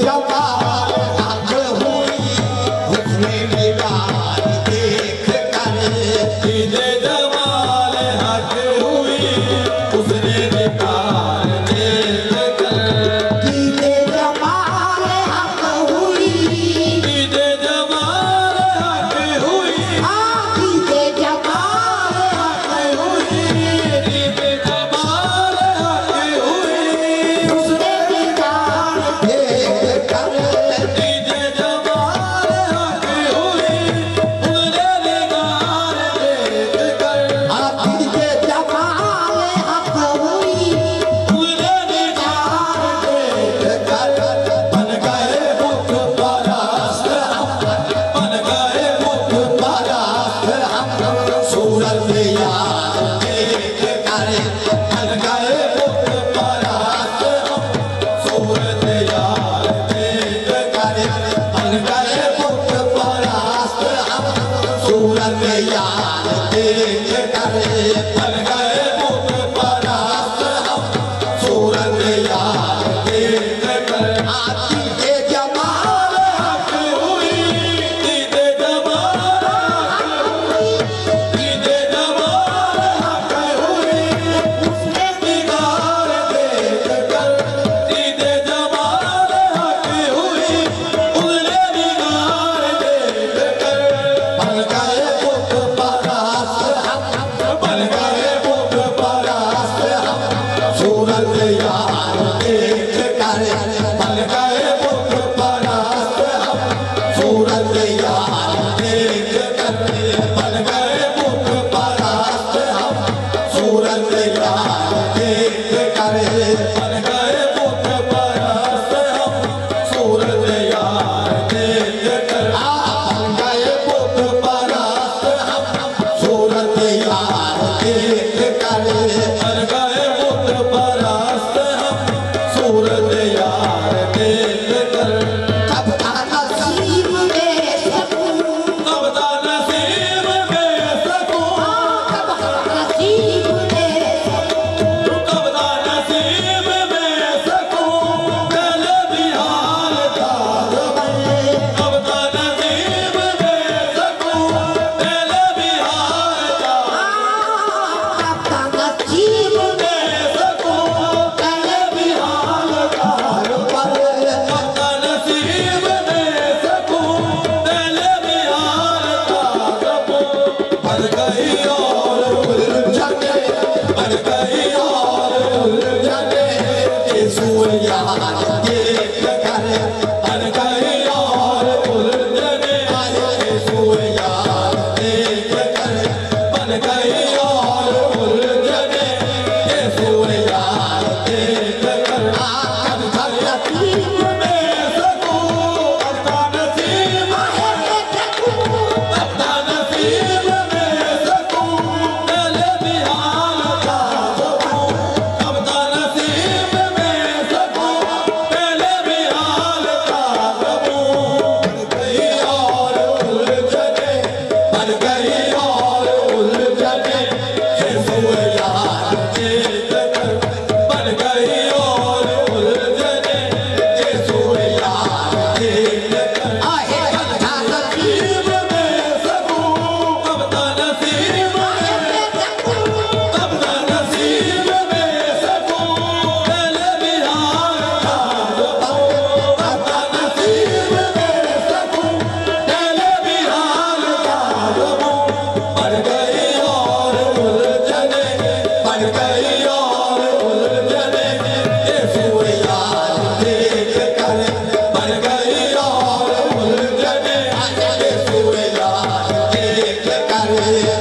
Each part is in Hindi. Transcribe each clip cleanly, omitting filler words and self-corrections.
जमाल हक हुई उसने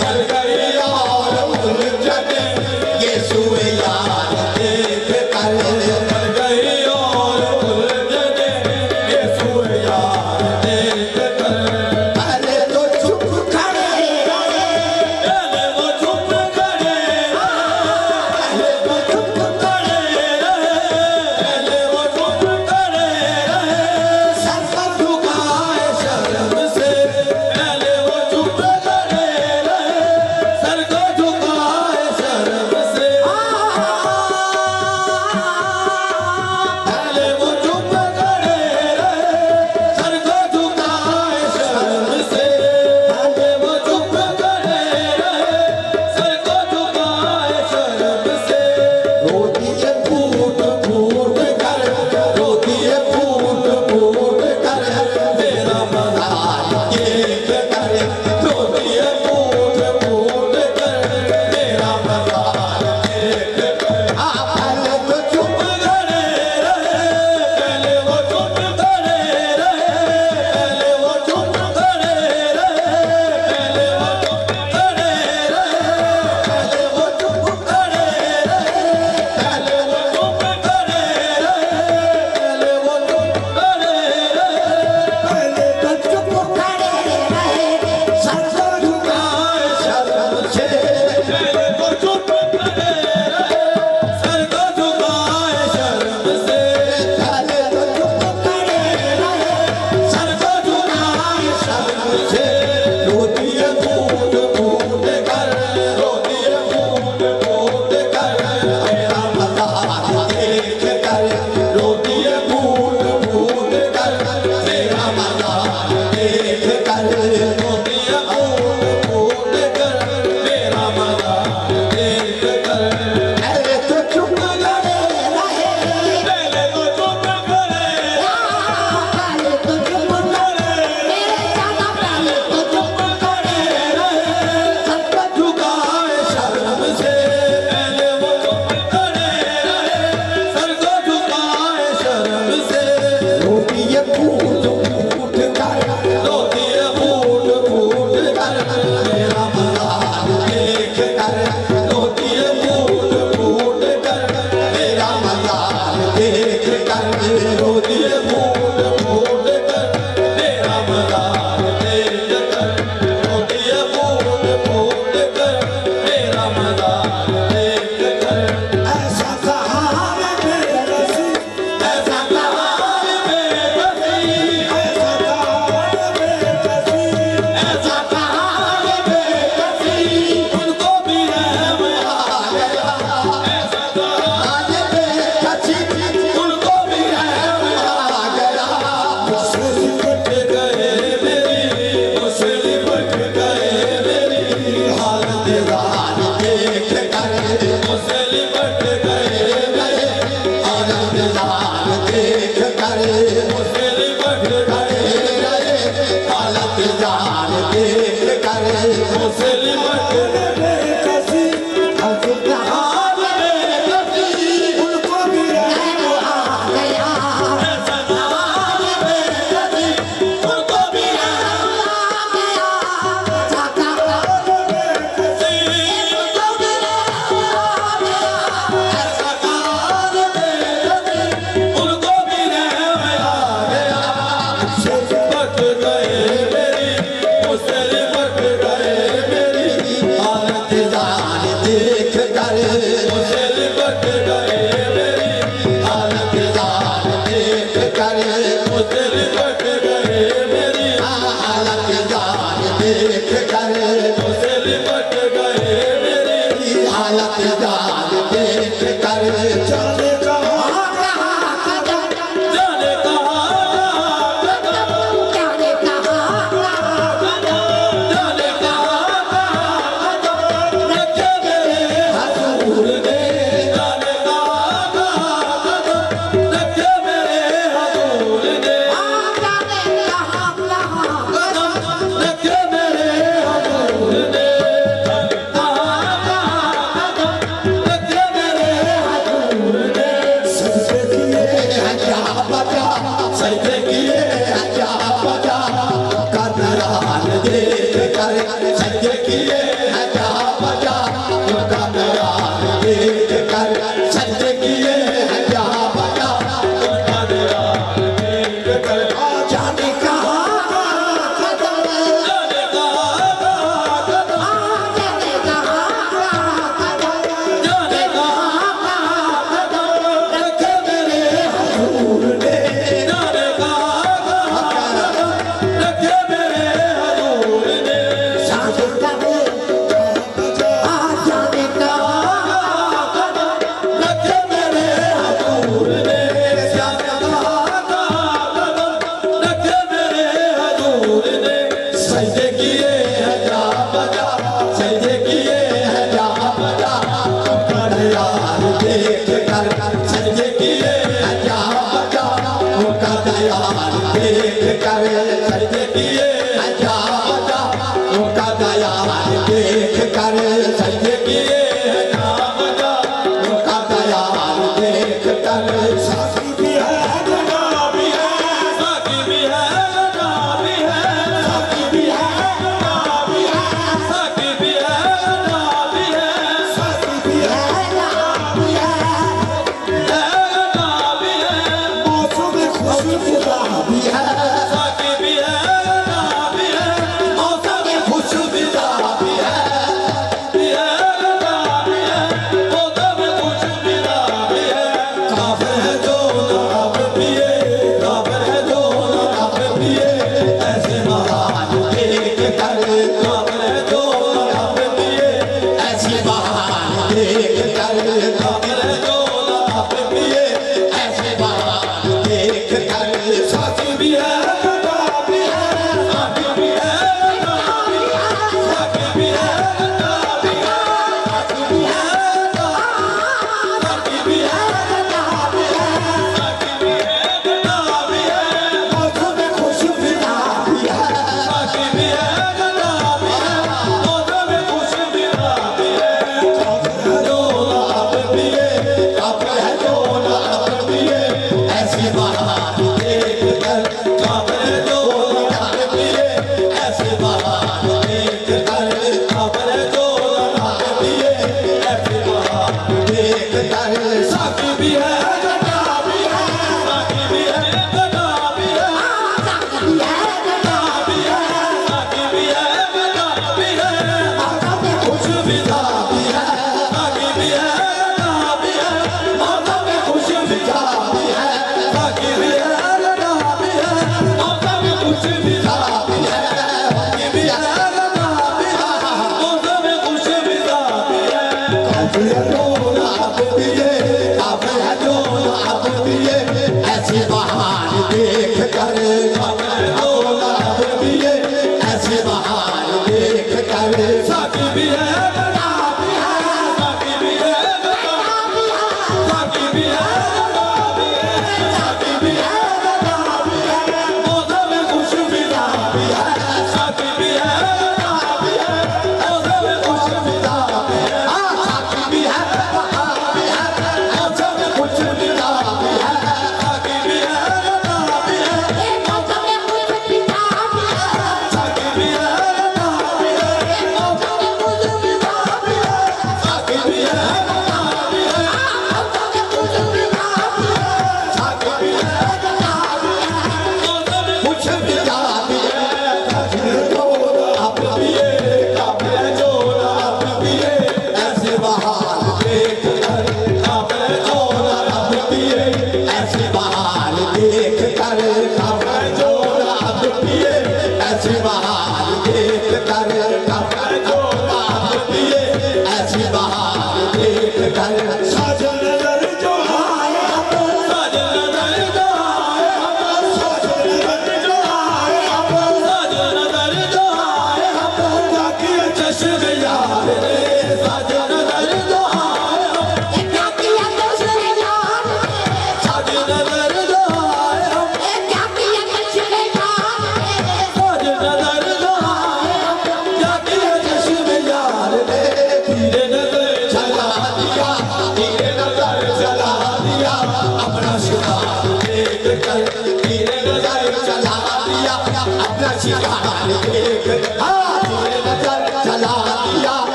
कर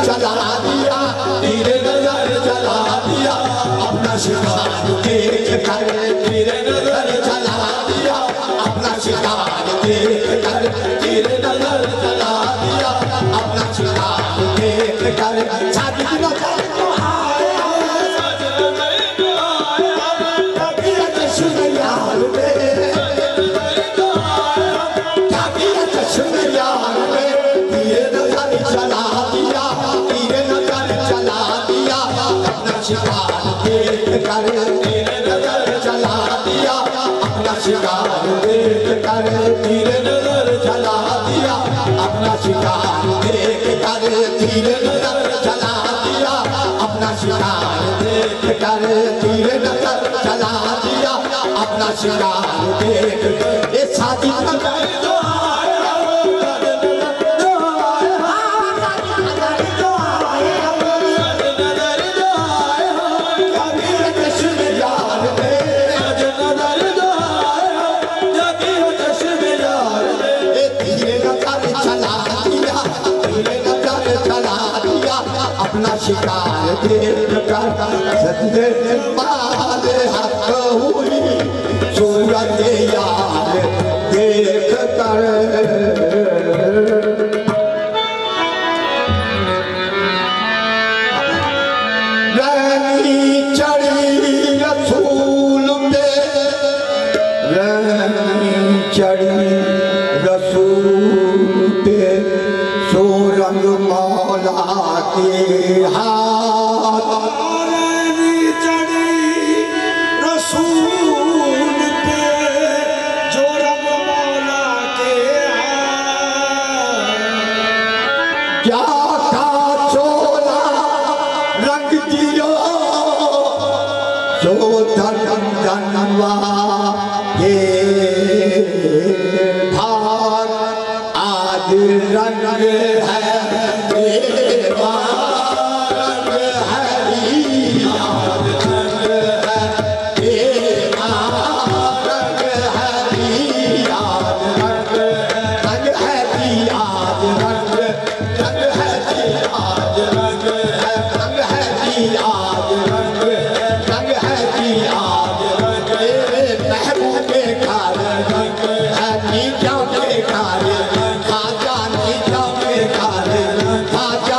चला दिया शिकार देख कर सजदे माल हक हुई सूरत यार देख कर रैनी चढ़ी रसूल पे रैनी चढ़ी रसूल पे सो रंग मौला के हाथ रैनी चढ़ी रसूल पे जो रंग मौला के हाथ क्या का चोला रंग दियो जो धन धनवा के भाग आज रंग है देवा रंग है याद रंग है देवा रंग है याद रंग है याद रंग है याद रंग है याद रंग है याद रंग महबूब के कार रंग है नीचा के कार खाजा नीचा के कार खाजा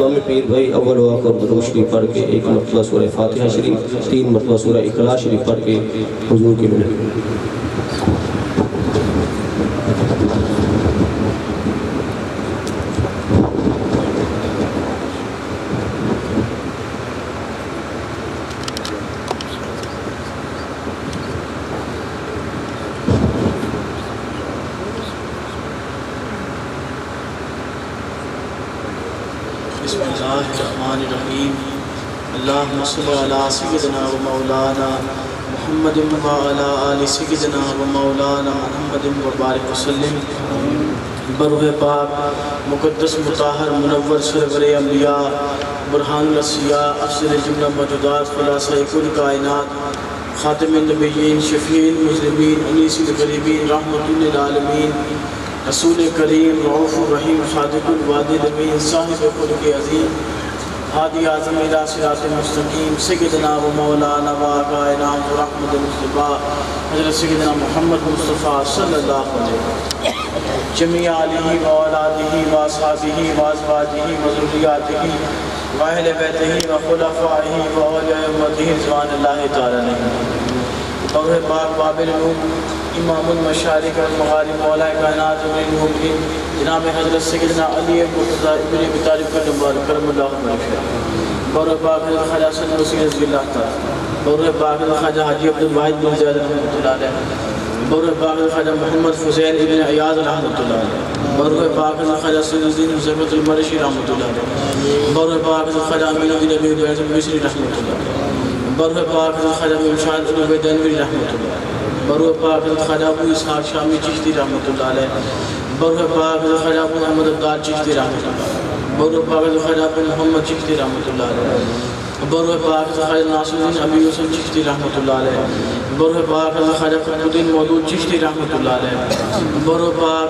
मम्मी पीर भाई अव्वल वाक़र दुरूद शरीफ पढ़ के एक मरतबा सूरह फातिहा शरीफ 3 मरतबा सूरह इखलास शरीफ पढ़ के हुजूर की मिले बिस्मिल्लाहिर्रहमानिर्रहीम अल्लाहुम्मा सल्लि अला सय्यिदिना व मौलाना मुहम्मदिन व अला आलि सय्यिदिना व मौलाना मुहम्मदिन व बारिक वसल्लिम बरूह पाक मुक़द्दस मुताहर मुनव्वर सरवर अंबिया बुरहानुल असिया अफज़ल जुमला मौजूदात खुलासा कुल कायनात खातिमुन नबिय्यीन शफ़ीउल मुज़निबीन अनीसुल गरीबीन रहमतुल लिल आलमीन रसूल करीम रऊफ़ुर रहीम सादिक़ुल वादिल अमीन साहिब खुल्क़ अज़ीम हादी आज़म इला सिरातिल मुस्तक़ीम सय्यदना व मौलाना व आक़ाना व रहमतुल मुस्तफ़ा हज़रत सय्यदना मुहम्मद मुस्तफ़ा सल्लल्लाहु अलैहि जमी आलिही व औलादिही व अस्हाबिही व अज़वाजिही व ज़ुर्रिय्यातिही व अहले बैतिही व खुलफ़ाइही व औलिया उम्मतिही रिज़वानुल्लाहि तआला अलैहिम बरूह पाक बाबिल नूर इमामुल मशारिक़ वल मग़ारिब मौला कायनात अमीरुल मोमिनीन जनाब हज़रत सय्यदना अली मुर्तज़ा इब्न अबी तालिब करमुल्लाहु वजहहु बरूह पाक हज़रत ख्वाजा हसन रसूल रज़ियल्लाहु तआला बरूह पाक हज़रत ख्वाजा हाजी अब्दुल वाहिद बिन ज़ियाद रहमतुल्लाह अलैह बरूह पाक हज़रत ख्वाजा मोहम्मद फ़ुज़ैल इब्न अयाज़ रहमतुल्लाह अलैह बरूह पाक हज़रत ख्वाजा सैयदुद्दीन ज़फ़रुल मरशी रहमतुल्लाह अलैह बरूह पाक हज़रत ख्वाजा अमीनुद्दीन अबी हुरैरा मिस्री रहमतुल्लाह अलैह बरुह पाक ख्वाजा मुर्शिद उबैदनवी रहमतुल्लाह अलैह, बरुह पाक ख्वाजा अबू इसहाक शामी चिश्ती रहमतुल्लाह अलैह, बरुह पाक ख्वाजा मोहम्मद अब्दाल चिश्ती रहमतुल्लाह अलैह, बरुह पाक ख्वाजा मोहम्मद चिश्ती रहमतुल्लाह अलैह, बरुह पाक ख्वाजा नासिरुद्दीन अबी यूसुफ चिश्ती रहमतुल्लाह अलैह, बरुह पाक ख्वाजा फखरुद्दीन मौदूद चिश्ती रहमतुल्लाह अलैह, बरुह पाक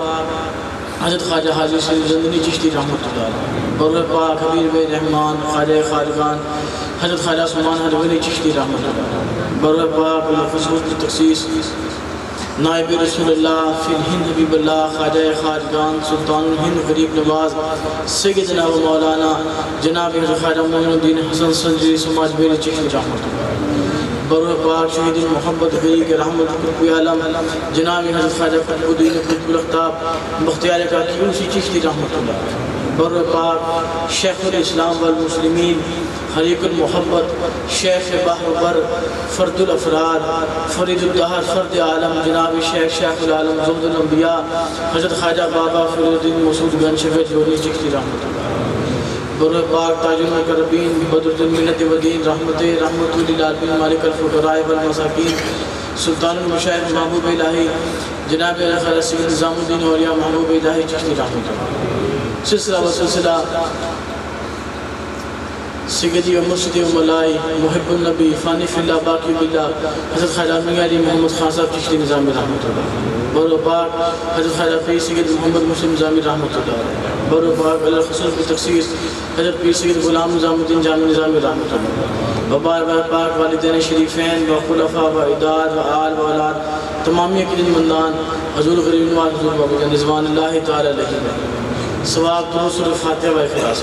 हज़रत ख्वाजा हाजी सिंधनी चिश्ती रहमतुल्लाह अलैह, बरुह पाक हबीब रहमान ख्वाजा खालिकान हज़रत ख्वाजा उस्मान हरवनी चिश्ती रहमतुल्लाह अलैह, बरुह पाक खुसूस तख़सीस नायब रसूलुल्लाह फिल हिंद हबीबुल्लाह ख्वाजा खालिकान सुल्तानुल हिंद गरीब नवाज सय्यदना व मौलाना जनाब ख्वाजा मोइनुद्दीन हसन संजरी समाज बेरी चिश्ती रहमतुल्लाह अलैह, बरुह पाक शहीद मोहब्बत गरी के रहमत कुतुब आलम जनाब हज़रत ख्वाजा फतहुद्दीन कुतुब अख्ताब बख्तियार काकी चिश्ती रहमतुल्लाह अलैह, बरुह पाक शेखुल इस्लाम वल मुस्लिमीन हरीकुल मोहब्बत शेख बहर फ़र्दुल अफराद फ़रीदुद्दहर फ़र्द आलम जनाब शेख शेखुल आलम ज़ुहदुल अंबिया हज़रत ख्वाजा बाबा फ़रीदुद्दीन मसूद गंज शफ़ी जोनी चिश्ती रहमतुल्लाह अलैह, बरुह पाक ताजुल मुक़र्रबीन बदरुद्दीन मिन्नत वदीन रहमतुल लिल आलमीन मालिक अल फ़ुक़राए वल मसाकीन सुल्तानुल मशाइख़ महबूब इलाही जनाब ख्वाजा सय्यद निज़ामुद्दीन औलिया महबूब इलाही चिश्ती रहमतुल्लाह अलैह, सिलसिला व सिलसिला सय्यदी व मुर्शिदी व मौलाई मुहिब्बुन नबी फ़ानी फ़िल्लाह बाक़ी बिल्लाह हज़रत ख्वाजा मियां अली मोहम्मद खान साहब चिश्ती निज़ामी रहमतुल्लाह अलैह, बरुह पाक हज़रत ख्वाजा पीर सय्यद मोहम्मद मुस्लिम निज़ामी रहमतुल्लाह अलैह, बरुह पाक अल खुसूस की तख़सीस हज़रत पीर सय्यद ग़ुलाम निज़ामुद्दीन जामी निज़ामी रहमतुल्लाह अलैह, व बार पाक वालिदैन शरीफ़ैन व खुलफ़ा व इदाद व आल व औलाद तमामी अक़ीदतमंदान हुज़ूर ग़रीब नवाज़ हुज़ूर बाबा जान रिज़वानुल्लाहि तआला अलैहि सवाब दुरूद व फ़ातिहा व इख़लास।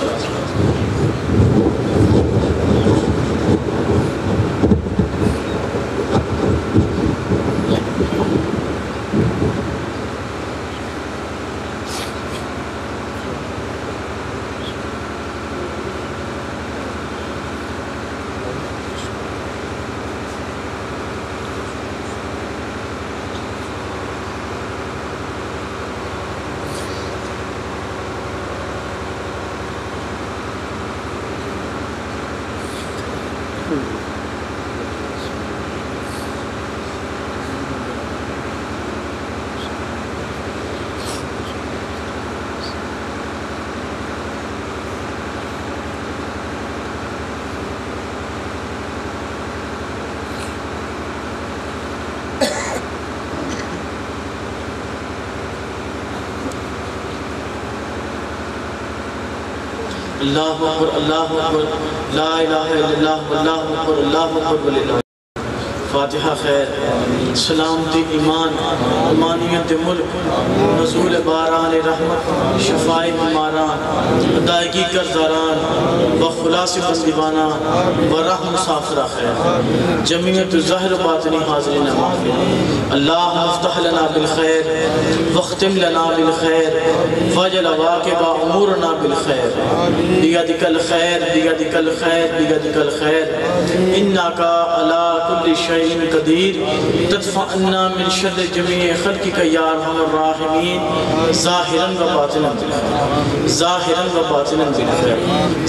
अल्लाहु अकबर अल्लाहु अकबर ला इलाहा इल्लल्लाह अल्लाहु अकबर अल्लाहु अकबर वलिल्लाह। फातिहा खैर। सलामती ईमान, अमानियत मुल्क, नज़ूल बारान रहमत, शफ़ाए बीमारान, अदायगी कर्ज़दारान, बखुलास बंदीवाना, बरह मुसाफिरा खैर, जमीयत ज़ाहिर बातिनी हाज़रीन माफ़िया। अल्लाह मुफ्तह लना बिल खैर, वख्तिम लना बिल खैर, वजल वाक़िबा उमूरना बिल खैर, बियदिकल खैर बियदिकल खैर बियदिकल खैर, इन्नका अला कुल्लि शैइन कदीर, तदफ़अन्ना मिन शर्रि जमीइ ख़ल्क़िका या अरहमर राहिमीन, ज़ाहिरन व बातिनन बिल खैर, ज़ाहिरन व बातिनन बिल खैर,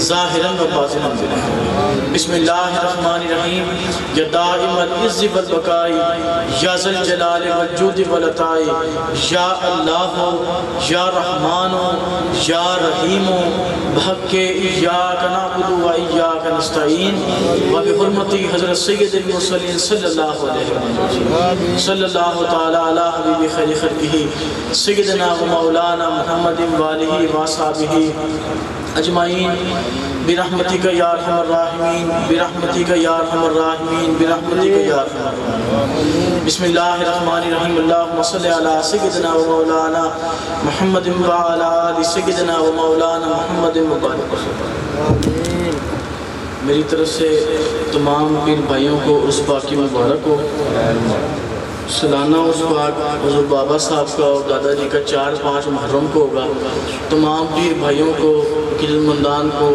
ज़ाहिरन व बातिनन बिल खैर। बिस्मिल्लाहिर रहमानिर रहीम। या दाइमल इज़्ज़ि वल बक़ाई, या ज़ल जलाल वल जूद वल अताई, या अल्लाह या रहमान या रहीम, बहक़्क़े इय्याका नअबुदु व इय्याका नस्तईन, व बिहुर्मति हज़रत सय्यिदिल मुरसलीन सल्लल्लाहु तआला अला हबीबि खैरि ख़ल्क़िही सय्यिदना व मौलाना मुहम्मदिन व आलिहि व अस्हाबिही अजमाइन बिरहमतिका या अरहमर राहिमीन, बिरहमतिका या अरहमर राहिमीन, बिरहमतिका या अरहमर राहिमीन। बिस्मिल्लाहिर रहमानिर रहीम। अल्लाहुम्मा सल्लि अला सय्यिदिना व मौलाना मुहम्मदिन व अला आलि सय्यिदिना व मौलाना मुहम्मदिन व बारिक वसल्लम। मेरी तरफ से तमाम पीर भाइयों को उस बाकी मुबारक हो। सालाना उस बाग हुज़ूर बाबा साहब का और दादाजी का 4-5 मुहर्रम को होगा। तमाम पीर भाइयों को, क़ीदतमंदान को,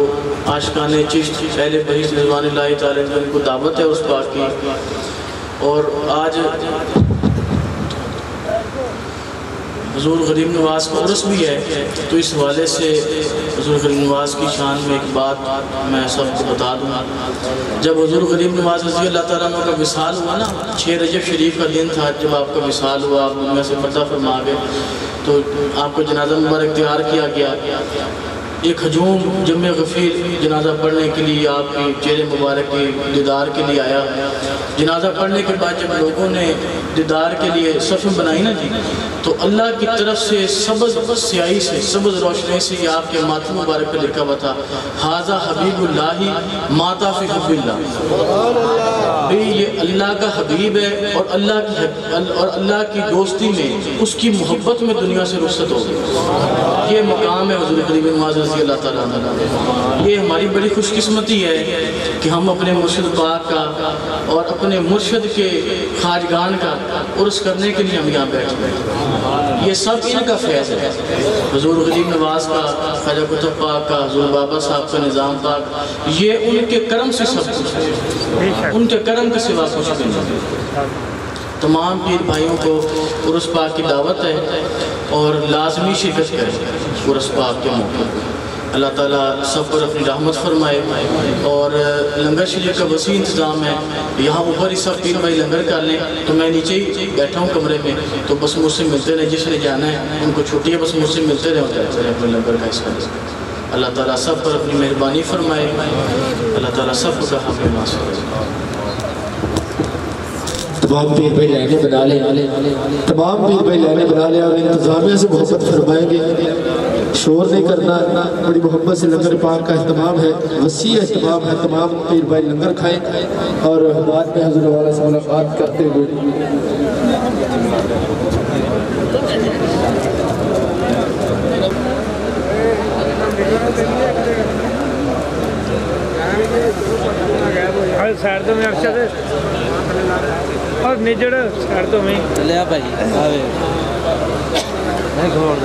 आशिक़ाने चिश्त, अहले बरीत रिज़वानुल्लाहि तआला अलैहिम को दावत है उस बाग की। और आज हुजूर गरीब नवाज़ का उर्स भी है, तो इस हवाले से हुजूर गरीब नवाज़ की शान में एक बात मैं सबको बता दूँ। जब हुजूर गरीब नवाज़ रज़ी अल्लाह तआला अन्हु का विसाल हुआ ना, 6 रजब शरीफ का दिन था जब आपका विसाल हुआ, आप दुनिया से पर्दा फरमा गए, तो आपको जनाजा मुबारक तैयार किया गया। एक हजूम जम्मे गफ़ीर जनाजा पढ़ने के लिए आपके चेहरे मुबारक के दीदार के लिए आया। जनाजा पढ़ने के बाद जब लोगों ने दीदार के लिए सफ़ बनाई ना जी, तो अल्लाह की तरफ से सबज़ स्याही से, सबज़ रोशनी से ये आपके माथे मुबारक पर लिखा हुआ था, हाज़ा हबीबुल्लाही माता फ़ी हुब्बिल्लाह। भाई ये अल्लाह का हबीब है और अल्लाह की दोस्ती में, उसकी मोहब्बत में दुनिया से रुखसत हो गई। ये मकाम है हुज़ूर गरीब नवाज़ रज़ी अल्लाह तआला अन्हु। ये हमारी बड़ी खुशकिस्मती है कि हम अपने मुर्शिद पाक का और अपने मुर्शिद के खाजगान का उर्स करने के लिए हम यहाँ बैठे हैं। ये सब इनका फैज़ है, हुज़ूर गरीब नवाज़ का, ख्वाजा कुतुब पाक का, हुज़ूर बाबा साहब का निज़ाम पाक, ये उनके करम से सब कुछ है, उनके करम के सिवा कुछ भी नहीं। तमाम पीर भाइयों को उर्स पाक की दावत है और लाजमी शिरकत करें उर्स पाक के मौके पर। अल्लाह ताला सब पर अपनी रहमत फरमाए। और लंगर शरीफ का वसी इंतज़ाम है, यहाँ ऊपर ही सब पीर भाई लंगर कर लें, तो मैं नीचे ही बैठा हूँ कमरे में, तो बस मुझसे मिलते रहे, जिसने जाना है उनको छुट्टी है, बस मुझसे मिलते रहे और अपने लंगर का हिस्सा। अल्लाह ताला सब पर अपनी मेहरबानी फरमाए, अल्लाह ताला सब का हक़ नासिर करे। तमाम पीर भाई लाइनें बना लें, तमाम पीर भाई लाइनें बना लें और इंतज़ामिया से मोहब्बत फरमाएंगे। शोर नहीं करना, बड़ी मोहब्बत से लंगर पाक का अहतमाम है, वसी अहतमाम है। तमाम पीर भाई लंगर खाएँ और बाद में हज़रत वाला से मुलाकात करते हुए साइड तो में अरशद और निजड़ साइड तो में ले आ भाई आवे नहीं घोड़